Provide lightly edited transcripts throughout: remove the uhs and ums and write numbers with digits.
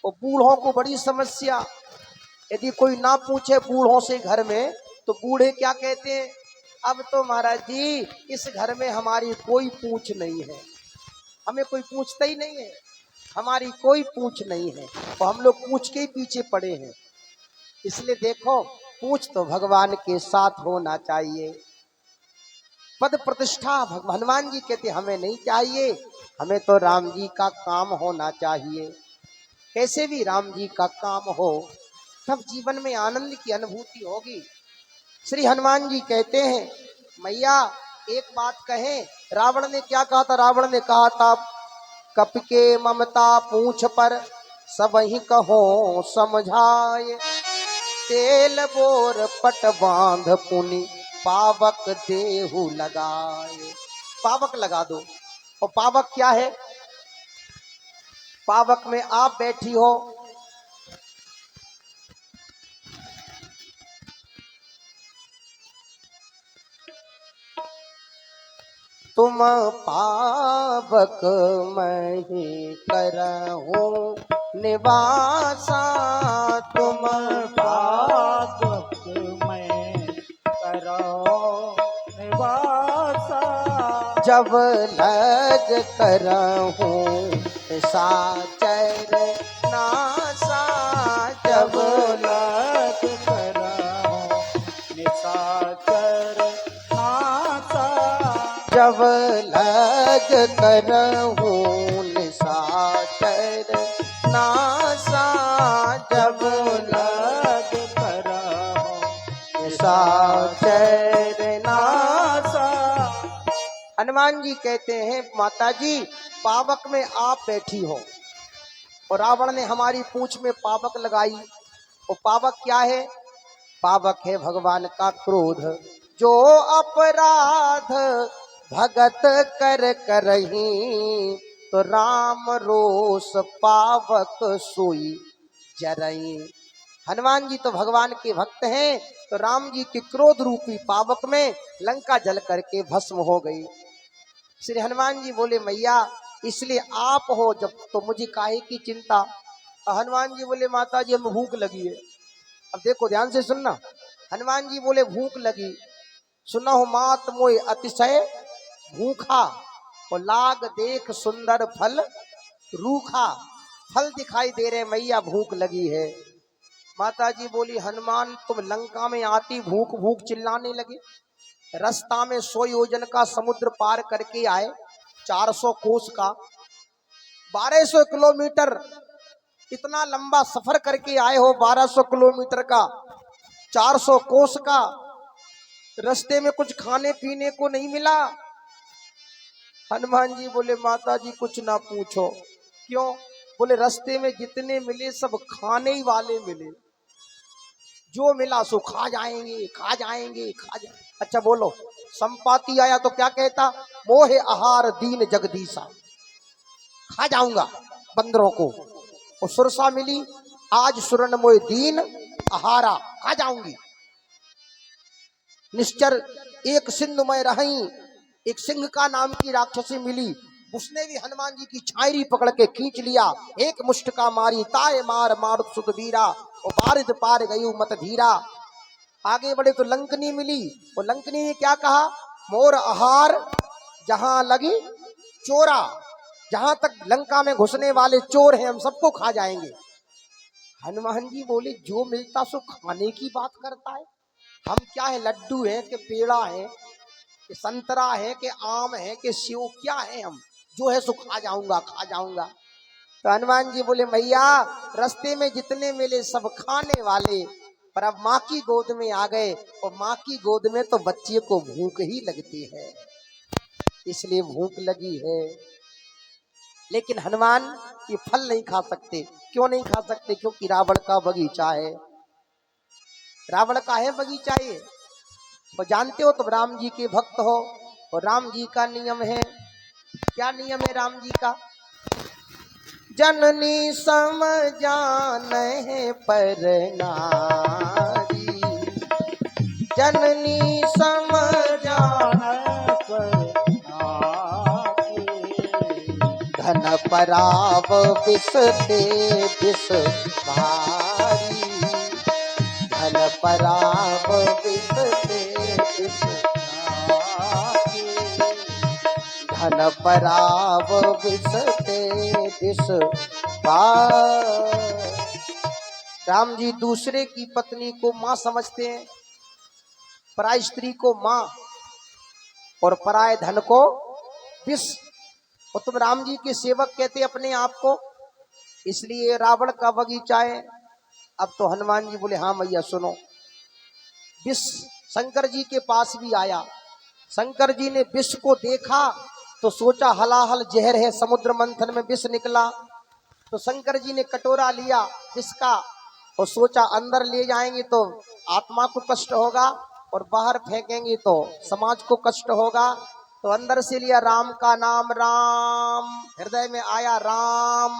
और बूढ़ों को बड़ी समस्या, यदि कोई ना पूछे बूढ़ों से घर में तो बूढ़े क्या कहते हैं, अब तो महाराज जी इस घर में हमारी कोई पूछ नहीं है, हमें कोई पूछता ही नहीं है, हमारी कोई पूछ नहीं है, तो हम लोग पूछ के ही पीछे पड़े हैं। इसलिए देखो, पूछ तो भगवान के साथ होना चाहिए। पद प्रतिष्ठा हनुमान जी कहते हमें नहीं चाहिए, हमें तो राम जी का काम होना चाहिए। कैसे भी राम जी का काम हो तब जीवन में आनंद की अनुभूति होगी। श्री हनुमान जी कहते हैं, मैया एक बात कहें, रावण ने क्या कहा था, रावण ने कहा था कप के ममता पूछ पर सब ही कहो समझाए, तेल बोर पट बांध पुनि पावक देहु लगाए। पावक लगा दो। और पावक क्या है, पावक में आप बैठी हो, तुम पावक मैं ही करहूं निवासा, तुम पावक मैं करो निवासा, जब लग करहूं साचर नासा, जब लग करो निशाचर नासा, जब लग करहूं निशाचर नासा, जब लग करो निशाचर नासा। नासा। हनुमान जी कहते हैं, माता जी पावक में आप बैठी हो और रावण ने हमारी पूंछ में पावक लगाई। और पावक क्या है, पावक है भगवान का क्रोध, जो अपराध भगत कर करही, तो राम रोष पावक सोई जरई। हनुमान जी तो भगवान के भक्त हैं, तो राम जी के क्रोध रूपी पावक में लंका जल करके भस्म हो गई। श्री हनुमान जी बोले, मैया इसलिए आप हो जब तो मुझे काहे की चिंता। हनुमान जी बोले, माता जी हमें भूख लगी है। अब देखो ध्यान से सुनना, हनुमान जी बोले भूख लगी, सुना हो मात मोय अतिशय भूखा, और लाग देख सुंदर फल रूखा। फल दिखाई दे रहे, मैया भूख लगी है। माता जी बोली, हनुमान तुम लंका में आती भूख भूख चिल्लाने लगे, रास्ता में 100 योजन का समुद्र पार करके आए, 400 कोस का, 1200 किलोमीटर इतना लंबा सफर करके आए हो, 1200 किलोमीटर का, 400 कोस का, रास्ते में कुछ खाने पीने को नहीं मिला। हनुमान जी बोले, माता जी कुछ ना पूछो। क्यों? बोले रास्ते में जितने मिले सब खाने ही वाले मिले, जो मिला सो खा जाएंगे खा जाएंगे खा जाएंगे। अच्छा बोलो, संपाति आया तो क्या कहता, मोहे आहार दीन जगदीशा, खा जाऊंगा बंदरों को। और सुरसा मिली, आज सुरन मोय दीन आहारा, खा जाऊंगी। निश्चर एक सिंधु में रही, एक सिंह का नाम की राक्षसी मिली, उसने भी हनुमान जी की छायरी पकड़ के खींच लिया, एक मुष्ट का मारी ताए मार मारुत सुत वीरा, और बारिद पार गयु मत धीरा। आगे बढ़े तो लंकनी मिली, और लंकनी ने क्या कहा, मोर आहार जहां लगी चोरा, जहां तक लंका में घुसने वाले चोर हैं हम सबको खा जाएंगे। हनुमान जी बोले, जो मिलता सो खाने की बात करता है, हम क्या है, लड्डू है कि पेड़ा है कि संतरा है कि आम है कि सेव, क्या है हम, जो है सो खा जाऊंगा खा जाऊंगा। तो हनुमान जी बोले, मैया रास्ते में जितने मिले सब खाने वाले, पर अब माँ की गोद में आ गए, और माँ की गोद में तो बच्चे को भूख ही लगती है, इसलिए भूख लगी है। लेकिन हनुमान ये फल नहीं खा सकते। क्यों नहीं खा सकते? क्योंकि रावण का बगीचा है, रावण का है बगीचा ये। तो जानते हो, तुम राम जी के भक्त हो, और राम जी का नियम है, क्या नियम है राम जी का, जननी सम जाने पर नारी, जननी सम जाने पर नारी, धन धन पराव विष ते विष भारी, धन पराव विष ते विष भारी, धन पराव विष ते विष भारी। राम जी दूसरे की पत्नी को मां समझते हैं, पराई स्त्री को मां और पराये धन को विष। और तुम राम जी के सेवक कहते अपने आप को, इसलिए रावण का बगीचा है। अब तो हनुमान जी बोले हाँ मैया सुनो, विष शंकर जी के पास भी आया। शंकर जी ने विष को देखा तो सोचा हलाहल जहर है, समुद्र मंथन में विष निकला। तो शंकर जी ने कटोरा लिया विष का और सोचा अंदर ले जाएंगे तो आत्मा को कष्ट होगा और बाहर फेंकेंगे तो समाज को कष्ट होगा। तो अंदर से लिया राम का नाम, राम हृदय में आया राम।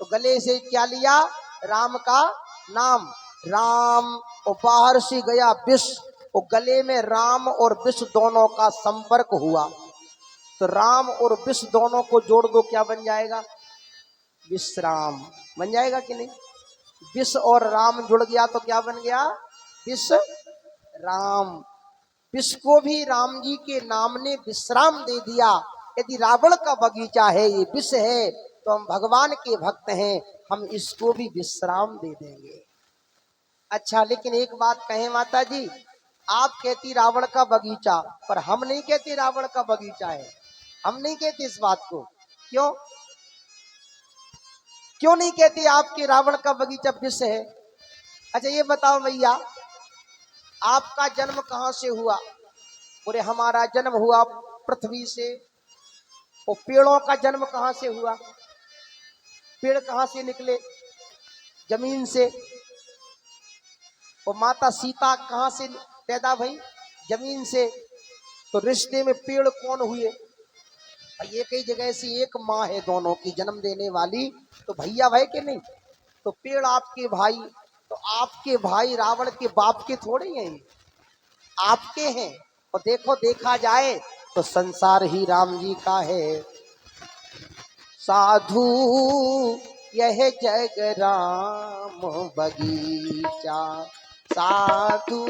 तो गले से क्या लिया, राम का नाम राम। और बाहर से गया विष, और गले में राम और विष दोनों का संपर्क हुआ। तो राम और विष दोनों को जोड़ दो, क्या बन जाएगा, विश्राम बन जाएगा कि नहीं। विष और राम जुड़ गया तो क्या बन गया, विष राम। विष को भी राम जी के नाम ने विश्राम दे दिया। यदि रावण का बगीचा है, ये विष है, तो हम भगवान के भक्त हैं, हम इसको भी विश्राम दे देंगे। अच्छा, लेकिन एक बात कहें माता जी, आप कहती रावण का बगीचा, पर हम नहीं कहते रावण का बगीचा है। हम नहीं कहते इस बात को। क्यों क्यों नहीं कहते आपके रावण का बगीचा विष है। अच्छा ये बताओ भैया, आपका जन्म कहां से हुआ। बोले हमारा जन्म हुआ पृथ्वी से। और पेड़ों का जन्म कहां से हुआ, पेड़ कहां से निकले, जमीन से। और माता सीता कहां से पैदा भई, जमीन से। तो रिश्ते में पेड़ कौन हुए, एक ही जगह से एक माँ है दोनों की जन्म देने वाली, तो भैया भाई के नहीं। तो पेड़ आपके भाई, तो आपके भाई रावण के बाप के थोड़े हैं, आपके हैं। और देखो देखा जाए तो संसार ही राम जी का है। साधु यह जग राम बगीचा, साधु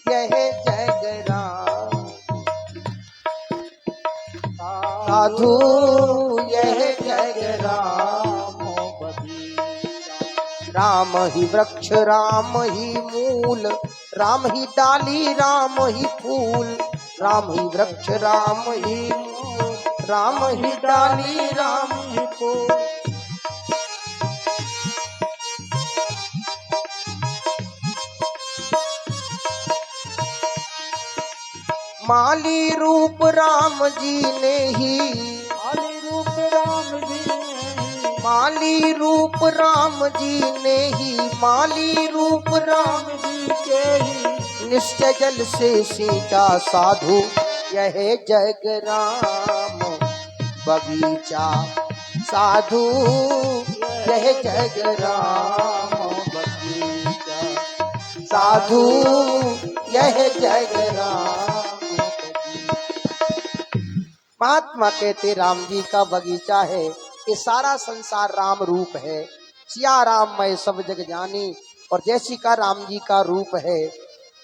यह जग राम, साधु यह जग राम बगीचा। राम ही वृक्ष राम ही मूल, राम ही डाली राम ही फूल, राम ही वृक्ष राम ही मूल, राम ही डाली राम ही फूल। माली रूप राम जी ने ही, माली रूप राम जी ने, माली रूप राम जी ने ही, माली रूप राम जी के ही निश्चय जल से सींचा। साधु यह जग राम बगीचा, साधु यह जग राम बगीचा, साधु यह जग राम। महात्मा कहते राम जी का बगीचा है, ये सारा संसार राम रूप है। सिया राम मैं सब जग जानी, और जैसी का राम जी का रूप है।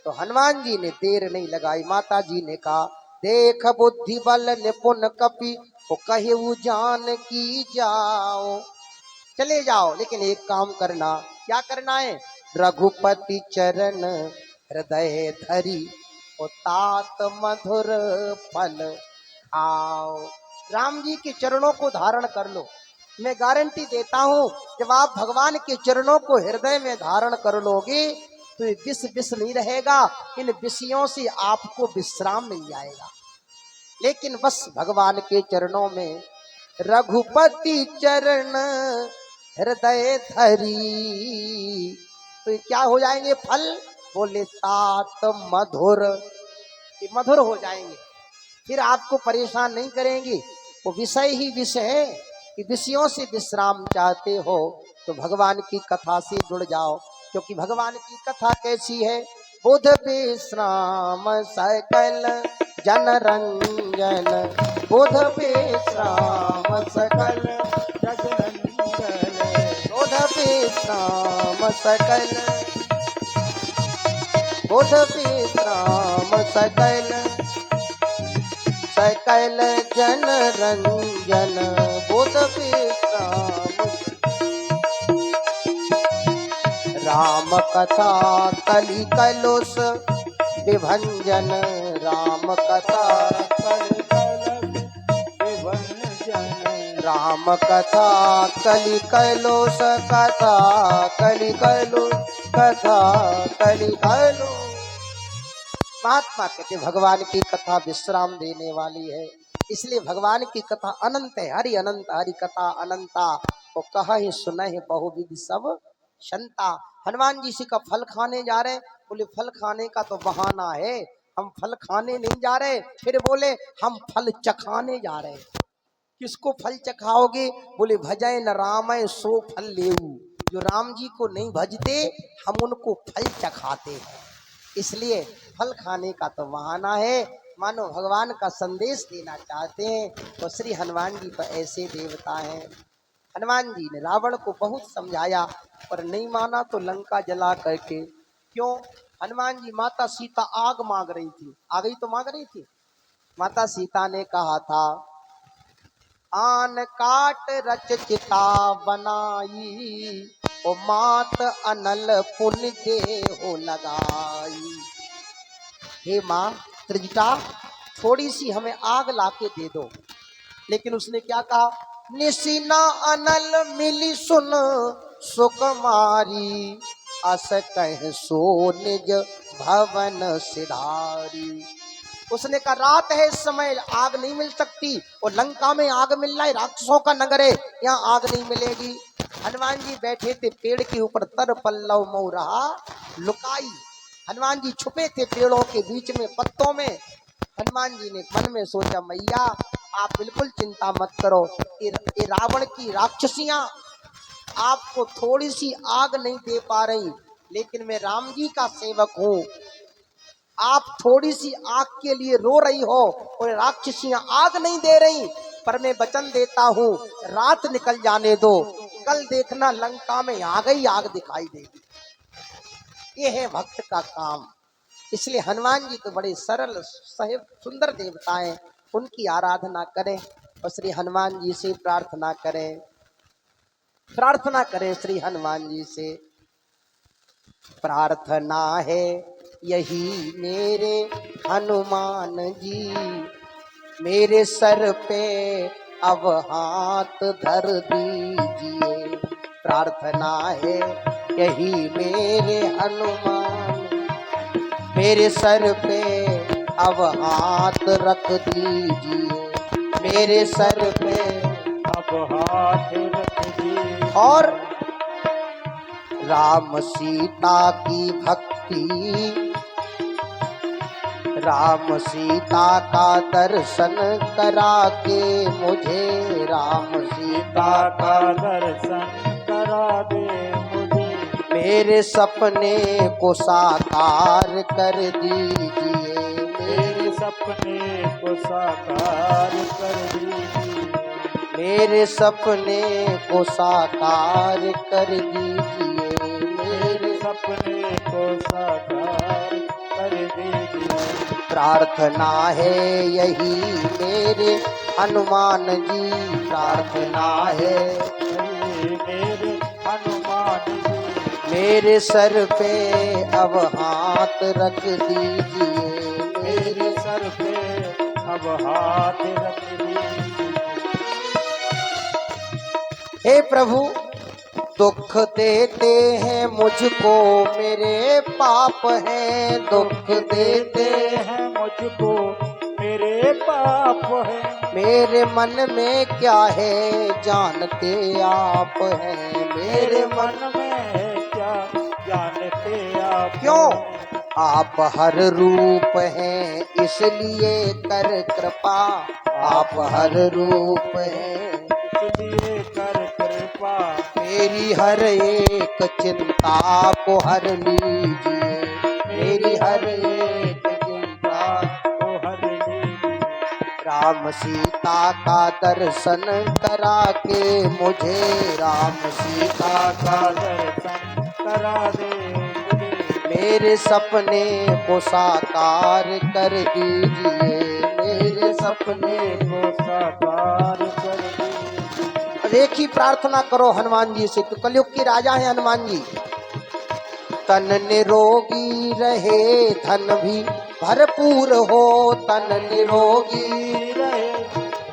तो हनुमान जी ने देर नहीं लगाई, माता जी ने कहा देख बुद्धि बल निपुण कपि, वो कहे जान की जाओ। चले जाओ, लेकिन एक काम करना। क्या करना है, रघुपति चरण हृदय धरी, वो तात मधुर फल आओ। राम जी के चरणों को धारण कर लो। मैं गारंटी देता हूं, जब आप भगवान के चरणों को हृदय में धारण कर लोगे तो ये विष विष नहीं रहेगा। इन विषयों से आपको विश्राम मिल जाएगा। लेकिन बस भगवान के चरणों में, रघुपति चरण हृदय धरी, तो ये क्या हो जाएंगे फल, बोले तात मधुर, ये मधुर हो जाएंगे। फिर आपको परेशान नहीं करेंगे। वो विषय ही विषय है कि विषयों से विश्राम चाहते हो तो भगवान की कथा से जुड़ जाओ। क्योंकि भगवान की कथा कैसी है, बुध विश्राम सकल जन रंजन बुध विश्राम सकल जगनंदन बुध विश्राम सकल बुध विश्राम सकल सकल जन रंजन बुध विश्राम राम कथा कलि कलुष विभंजन राम कथा राम कथा कलि कलुष कथा कलि कलुष कथा कलि कलुष। महात्मा कहते भगवान की कथा विश्राम देने वाली है, इसलिए भगवान की कथा अनंत है। हरि अनंत हरि कथा अनंता, वो कहा ही सुना है बहुविध सब शंता। हनुमान जी से का फल खाने जा रहे, बोले फल खाने का तो बहाना है, हम फल खाने नहीं जा रहे। फिर बोले हम फल चखाने जा रहे। किसको फल चखाओगे? बोले भजय न रामय सो फल लेऊ। जो राम जी को नहीं भजते हम उनको फल चखाते हैं, इसलिए फल खाने का तो बहाना है। मानो भगवान का संदेश देना चाहते हैं। तो श्री हनुमान जी तो ऐसे देवता हैं। हनुमान जी ने रावण को बहुत समझाया पर नहीं माना, तो लंका जला करके। क्यों? हनुमान जी माता सीता आग मांग रही थी, आ गई तो मांग रही थी। माता सीता ने कहा था आन काट रच चिता बनाई, ओ मात अनल पुण्य देहो लगाई। हे माँ त्रिजटा, थोड़ी सी हमें आग लाके दे दो। लेकिन उसने क्या कहा? निशिना अनल मिली सुन सुकुमारी, अस कह सो निज भवन सिधारी। उसने कहा रात है, इस समय आग नहीं मिल सकती, और लंका में आग मिल रहा है, राक्षसों का नगर है, यहाँ आग नहीं मिलेगी। हनुमान जी बैठे थे पेड़ के ऊपर, तर पल्लव मऊ रहा लुकाई। हनुमान जी छुपे थे पेड़ों के बीच में, पत्तों में। हनुमान जी ने मन में सोचा मैया आप बिल्कुल चिंता मत करो, ये रावण की राक्षसियां आपको थोड़ी सी आग नहीं दे पा रही, लेकिन मैं राम जी का सेवक हूँ। आप थोड़ी सी आग के लिए रो रही हो और राक्षसियां आग नहीं दे रही, पर मैं वचन देता हूँ रात निकल जाने दो, कल देखना लंका में आ गई आग दिखाई देगी। ये है भक्त का काम। इसलिए हनुमान जी तो बड़े सरल साहिब सुंदर देवता हैं, उनकी आराधना करें और श्री हनुमान जी से प्रार्थना करें। प्रार्थना करें श्री हनुमान जी से। प्रार्थना है यही मेरे हनुमान जी, मेरे सर पे अब हाथ धर दीजिए। प्रार्थना है यही मेरे हनुमान, मेरे सर पे अब हाथ रख दीजिए, मेरे सर पे अब हाथ रख दीजिए। और राम सीता की भक्ति, राम सीता का दर्शन करा के मुझे, राम सीता का दर्शन करा दे मुझे, मेरे सपने को साकार कर दीजिए, मेरे सपने को साकार कर दीजिए, मेरे सपने को साकार कर दीजिए, मेरे सपने को साकार कर दीजिए। प्रार्थना है यही मेरे हनुमान जी, प्रार्थना है मेरे हनुमान जी, मेरे सर पे अब हाथ रख दीजिए, मेरे सर पे अब हाथ रख दीजिए। हे प्रभु दुख देते हैं मुझको, मेरे पाप हैं दुख देते हैं मुझको, मेरे पाप है, मेरे मन में क्या है जानते आप हैं, मेरे मन मन में क्या जानते आप। क्यों? आप हर रूप हैं इसलिए कर कृपा, आप हर रूप हैं इसलिए कर कृपा, मेरी हर एक चिंता को हर लीजिए, मेरी हर एक चिंता को हर लीजिए। राम सीता का दर्शन करा के मुझे, राम सीता का दर्शन करा दे मुझे, मेरे सपने को साकार कर दीजिए, मेरे सपने को साकार कर दे। अब एक ही प्रार्थना करो हनुमान जी से, तो कलयुग के राजा हैं हनुमान जी। तन निरोगी रहे धन भी भरपूर हो, तन निरोगी रहे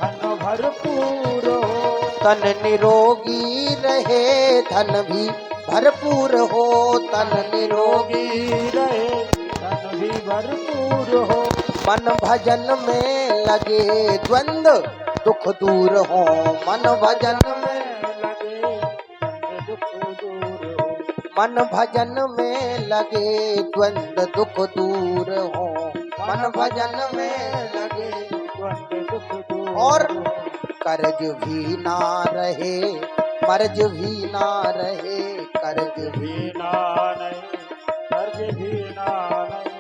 धन भरपूर हो, तन निरोगी रहे धन भी भरपूर हो, तन निरोगी रहे धन भी भरपूर हो, मन भजन में लगे द्वंद्व दुख दूर हो, मन भजन में लगे दुख दूर हो, मन भजन में लगे द्वंद्व दुख दूर हो, मन भजन में लगे दुख दूर और हो। कर्ज भी ना रहे मर्ज भी ना रहे, कर्ज भी भी ना नहीं, कर्ज भी ना नहीं,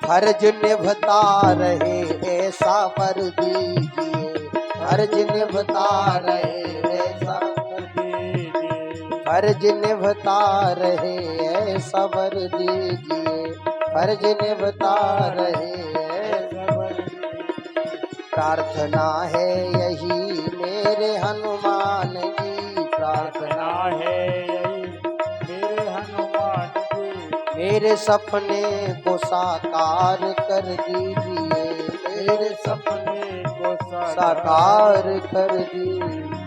फर्ज निभता रहे ऐसा वर दीजिए, फर्ज निभता रहे ऐसा, कर दीजिए। फर्ज निभता रहे ऐसा वर दीजिए, फर्ज निभता रहे ऐसा। प्रार्थना है यही मेरे हनुमान जी, प्रार्थना प्रार्थना है यही मेरे हनुमान जी, मेरे सपने को साकार कर दीजिए, मेरे मेरे सपने को साकार कर दीजिए।